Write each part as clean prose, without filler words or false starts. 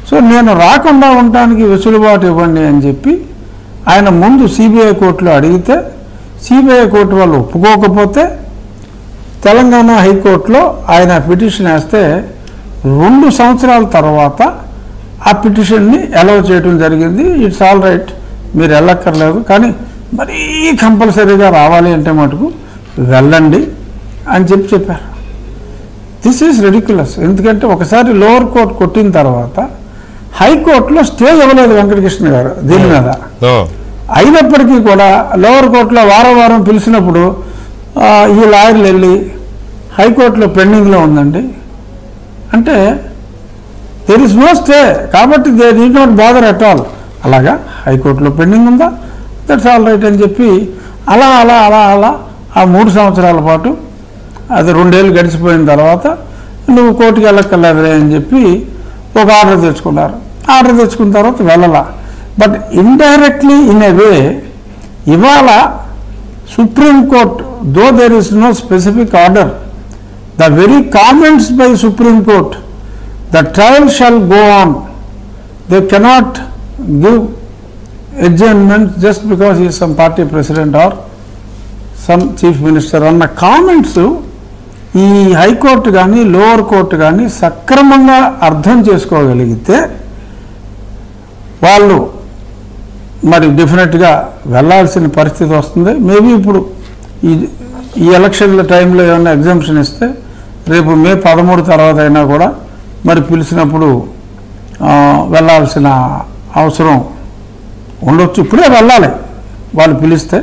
So నేను రాకుండా ఉండటానికి వెసులుబాటు ఇవ్వండి అని చెప్పి ఆయన ముందు సిబిఐ కోర్టులో అడిగితే సిబిఐ కోర్టు వాళ్ళు ఒప్పుకోకపోతే తెలంగాణ హైకోర్టులో ఆయన పిటిషన్ వేస్తే 2 సంవత్సరాల తర్వాత ఆ పిటిషన్ని అలౌ చేయడం జరిగింది. ఇట్స్ ఆల్ రైట్, మీరు వెళ్ళక్కర్లేదు, కానీ మరీ కంపల్సరీగా రావాలి అంటే మటుకు వెళ్ళండి అని చెప్పారు. This is ridiculous. ఎందుకంటే ఒకసారి లోవర్ కోర్టు కొట్టిన తర్వాత హైకోర్టులో స్టే ఇవ్వలేదు వెంకటకృష్ణ గారు దీని మీద. అయినప్పటికీ కూడా లోవర్ కోర్టులో వారం పిలిచినప్పుడు ఈ లాయర్లు వెళ్ళి హైకోర్టులో పెండింగ్లో ఉందండి అంటే దెర్ ఇస్ నో స్టే, కాబట్టి they need not bother at all. అలాగా హైకోర్టులో పెండింగ్ ఉందా, దట్స్ ఆల్ రైట్ అని చెప్పి అలా ఆ 3 సంవత్సరాల పాటు అది 2 ఏళ్ళు గడిచిపోయిన తర్వాత నువ్వు కోర్టుకి వెళ్ళక్కర్లేదులే అని చెప్పి ఒక ఆర్డర్ తెచ్చుకున్నారు. ఆర్డర్ తెచ్చుకున్న తర్వాత వెళ్ళాల. But indirectly in a way ఇవాళ supreme court though there is no specific order, the very comments by supreme court, the trial shall go on, they cannot give adjournment just because he is some party president or some chief minister అన్న comments ఈ high court కానీ lower court కానీ సక్రమంగా అర్థం చేసుకోగలిగితే వాళ్ళు మరి డెఫినెట్గా వెళ్ళాల్సిన పరిస్థితి వస్తుంది. మేబీ ఇప్పుడు ఈ ఎలక్షన్ల టైంలో ఏమైనా ఎగ్జామ్షన్ ఇస్తే రేపు మే 13 తర్వాత అయినా కూడా మరి పిలిచినప్పుడు వెళ్ళాల్సిన అవసరం ఉండొచ్చు. ఇప్పుడే వెళ్ళాలి వాళ్ళు పిలిస్తే,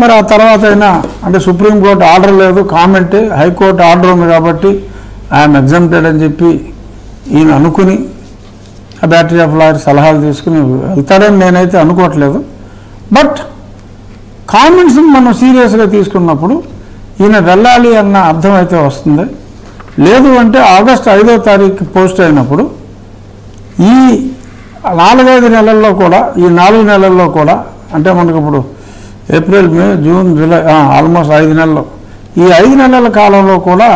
మరి ఆ తర్వాత అయినా అంటే సుప్రీంకోర్టు ఆర్డర్ లేదు, కామెంటే హైకోర్టు ఆర్డర్ ఉంది కాబట్టి ఐఎమ్ ఎగ్జామ్టెడ్ అని చెప్పి ఈయన అనుకుని ఆ బ్యాటరీ ఆఫ్ లాయర్ సలహాలు తీసుకుని వెళ్తాడని నేనైతే అనుకోవట్లేదు. బట్ కామెంట్స్ని మనం సీరియస్గా తీసుకున్నప్పుడు ఈయన వెళ్ళాలి అన్న అర్థం అయితే వస్తుంది. లేదు అంటే ఆగస్టు 5వ తారీఖు పోస్ట్ అయినప్పుడు ఈ 4-5 నెలల్లో కూడా, ఈ 4 నెలల్లో కూడా అంటే మనకు ఇప్పుడు ఏప్రిల్, మే, జూన్, జూలై ఆల్మోస్ట్ 5 నెలలు, ఈ 5 నెలల కాలంలో కూడా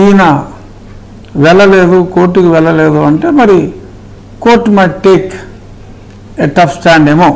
ఈయన వెళ్ళలేదు, కోర్టుకి వెళ్ళలేదు అంటే మరి court might take a tough stand ఏమో.